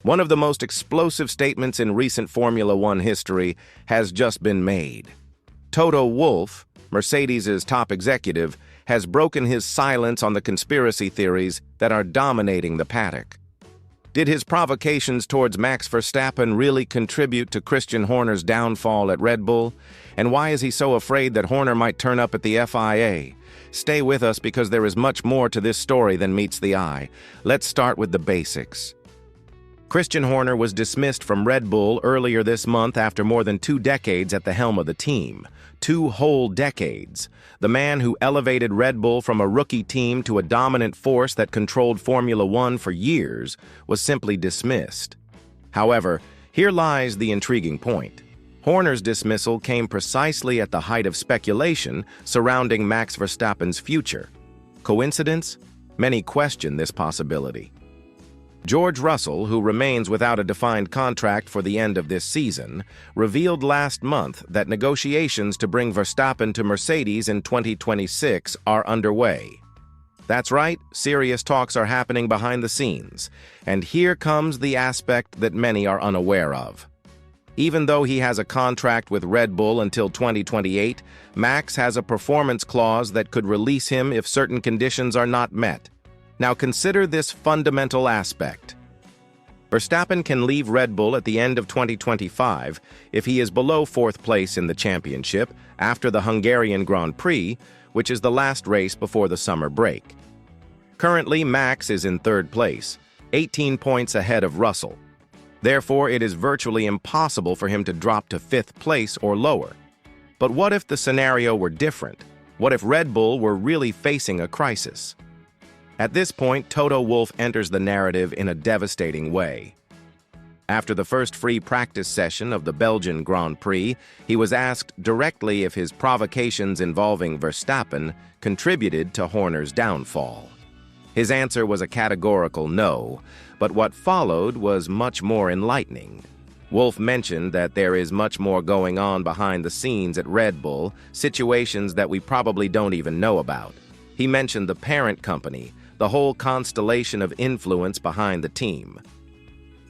One of the most explosive statements in recent Formula One history has just been made. Toto Wolff, Mercedes' top executive, has broken his silence on the conspiracy theories that are dominating the paddock. Did his provocations towards Max Verstappen really contribute to Christian Horner's downfall at Red Bull? And why is he so afraid that Horner might turn up at the FIA? Stay with us because there is much more to this story than meets the eye. Let's start with the basics. Christian Horner was dismissed from Red Bull earlier this month after more than 2 decades at the helm of the team. 2 whole decades. The man who elevated Red Bull from a rookie team to a dominant force that controlled Formula One for years was simply dismissed. However, here lies the intriguing point. Horner's dismissal came precisely at the height of speculation surrounding Max Verstappen's future. Coincidence? Many question this possibility. George Russell, who remains without a defined contract for the end of this season, revealed last month that negotiations to bring Verstappen to Mercedes in 2026 are underway. That's right, serious talks are happening behind the scenes, and here comes the aspect that many are unaware of. Even though he has a contract with Red Bull until 2028, Max has a performance clause that could release him if certain conditions are not met. Now consider this fundamental aspect. Verstappen can leave Red Bull at the end of 2025 if he is below 4th place in the championship after the Hungarian Grand Prix, which is the last race before the summer break. Currently, Max is in 3rd place, 18 points ahead of Russell. Therefore, it is virtually impossible for him to drop to 5th place or lower. But what if the scenario were different? What if Red Bull were really facing a crisis? At this point, Toto Wolff enters the narrative in a devastating way. After the first free practice session of the Belgian Grand Prix, he was asked directly if his provocations involving Verstappen contributed to Horner's downfall. His answer was a categorical no, but what followed was much more enlightening. Wolff mentioned that there is much more going on behind the scenes at Red Bull, situations that we probably don't even know about. He mentioned the parent company, the whole constellation of influence behind the team.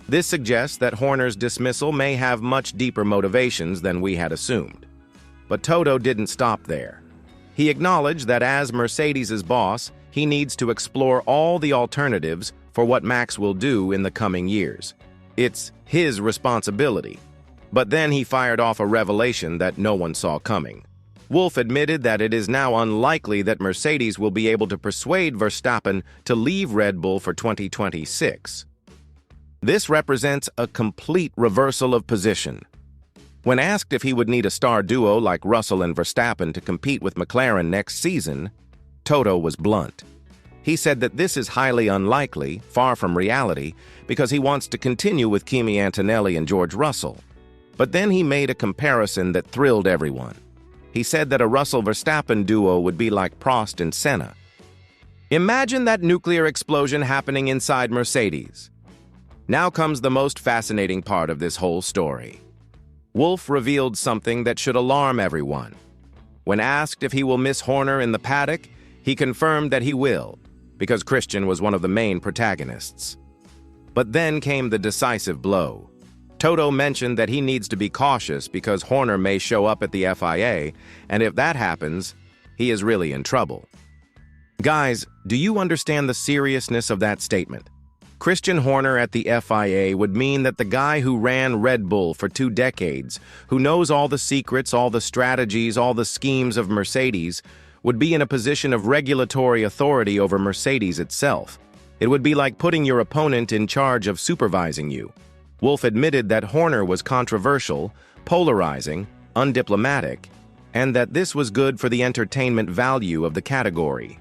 This suggests that Horner's dismissal may have much deeper motivations than we had assumed. But Toto didn't stop there. He acknowledged that as Mercedes' boss, he needs to explore all the alternatives for what Max will do in the coming years. It's his responsibility. But then he fired off a revelation that no one saw coming. Wolff admitted that it is now unlikely that Mercedes will be able to persuade Verstappen to leave Red Bull for 2026. This represents a complete reversal of position. When asked if he would need a star duo like Russell and Verstappen to compete with McLaren next season, Toto was blunt. He said that this is highly unlikely, far from reality, because he wants to continue with Kimi Antonelli and George Russell. But then he made a comparison that thrilled everyone. He said that a Russell-Verstappen duo would be like Prost and Senna. Imagine that nuclear explosion happening inside Mercedes. Now comes the most fascinating part of this whole story. Wolff revealed something that should alarm everyone. When asked if he will miss Horner in the paddock, he confirmed that he will, because Christian was one of the main protagonists. But then came the decisive blow. Toto mentioned that he needs to be cautious because Horner may show up at the FIA, and if that happens, he is really in trouble. Guys, do you understand the seriousness of that statement? Christian Horner at the FIA would mean that the guy who ran Red Bull for 2 decades, who knows all the secrets, all the strategies, all the schemes of Mercedes, would be in a position of regulatory authority over Mercedes itself. It would be like putting your opponent in charge of supervising you. Wolff admitted that Horner was controversial, polarizing, undiplomatic, and that this was good for the entertainment value of the category.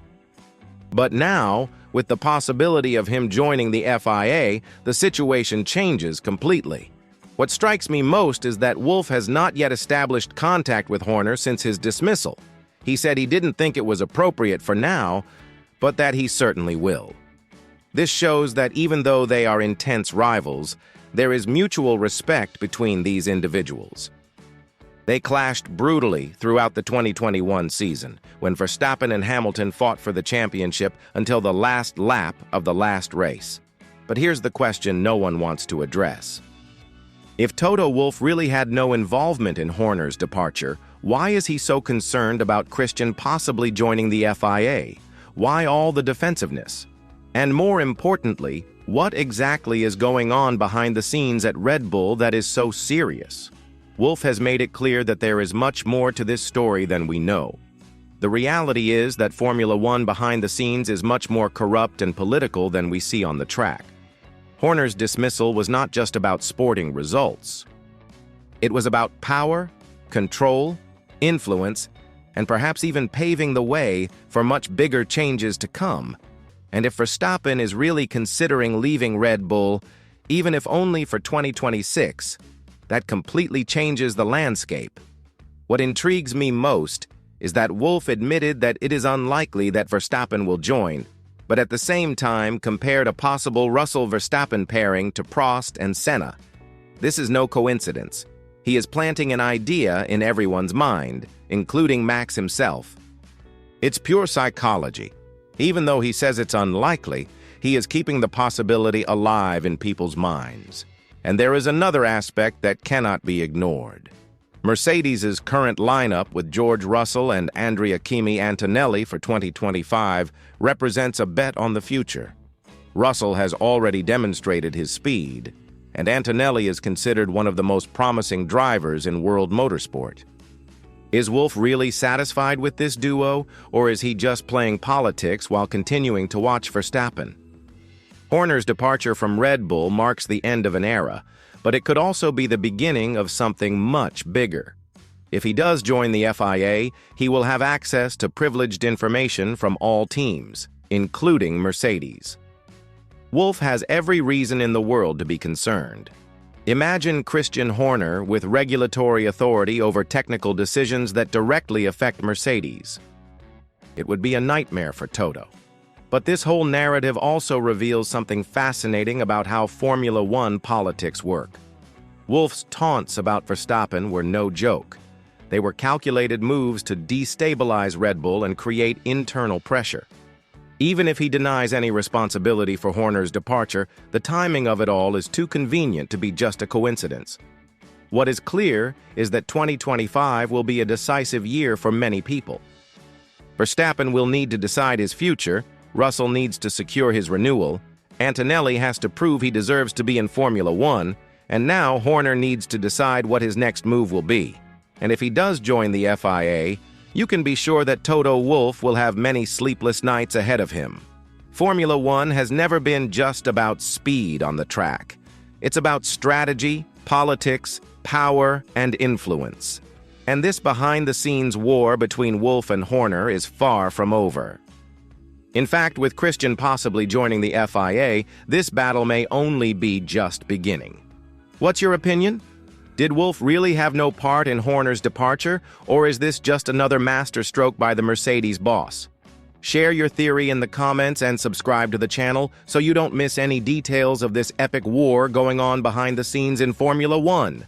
But now, with the possibility of him joining the FIA, the situation changes completely. What strikes me most is that Wolff has not yet established contact with Horner since his dismissal. He said he didn't think it was appropriate for now, but that he certainly will. This shows that even though they are intense rivals, there is mutual respect between these individuals. They clashed brutally throughout the 2021 season, when Verstappen and Hamilton fought for the championship until the last lap of the last race. But here's the question no one wants to address. If Toto Wolff really had no involvement in Horner's departure, why is he so concerned about Christian possibly joining the FIA? Why all the defensiveness? And more importantly, what exactly is going on behind the scenes at Red Bull that is so serious? Wolff has made it clear that there is much more to this story than we know. The reality is that Formula One behind the scenes is much more corrupt and political than we see on the track. Horner's dismissal was not just about sporting results. It was about power, control, influence, and perhaps even paving the way for much bigger changes to come. And if Verstappen is really considering leaving Red Bull, even if only for 2026, that completely changes the landscape. What intrigues me most is that Wolff admitted that it is unlikely that Verstappen will join, but at the same time compared a possible Russell-Verstappen pairing to Prost and Senna. This is no coincidence. He is planting an idea in everyone's mind, including Max himself. It's pure psychology. Even though he says it's unlikely, he is keeping the possibility alive in people's minds. And there is another aspect that cannot be ignored. Mercedes' current lineup with George Russell and Andrea Kimi Antonelli for 2025 represents a bet on the future. Russell has already demonstrated his speed, and Antonelli is considered one of the most promising drivers in world motorsport. Is Wolff really satisfied with this duo, or is he just playing politics while continuing to watch Verstappen? Horner's departure from Red Bull marks the end of an era, but it could also be the beginning of something much bigger. If he does join the FIA, he will have access to privileged information from all teams, including Mercedes. Wolff has every reason in the world to be concerned. Imagine Christian Horner with regulatory authority over technical decisions that directly affect Mercedes. It would be a nightmare for Toto. But this whole narrative also reveals something fascinating about how Formula One politics work. Wolff's taunts about Verstappen were no joke. They were calculated moves to destabilize Red Bull and create internal pressure. Even if he denies any responsibility for Horner's departure, the timing of it all is too convenient to be just a coincidence. What is clear is that 2025 will be a decisive year for many people. Verstappen will need to decide his future, Russell needs to secure his renewal, Antonelli has to prove he deserves to be in Formula One, and now Horner needs to decide what his next move will be. And if he does join the FIA, you can be sure that Toto Wolff will have many sleepless nights ahead of him. Formula One has never been just about speed on the track. It's about strategy, politics, power, and influence. And this behind-the-scenes war between Wolff and Horner is far from over. In fact, with Christian possibly joining the FIA, this battle may only be just beginning. What's your opinion? Did Wolff really have no part in Horner's departure, or is this just another masterstroke by the Mercedes boss? Share your theory in the comments and subscribe to the channel so you don't miss any details of this epic war going on behind the scenes in Formula One.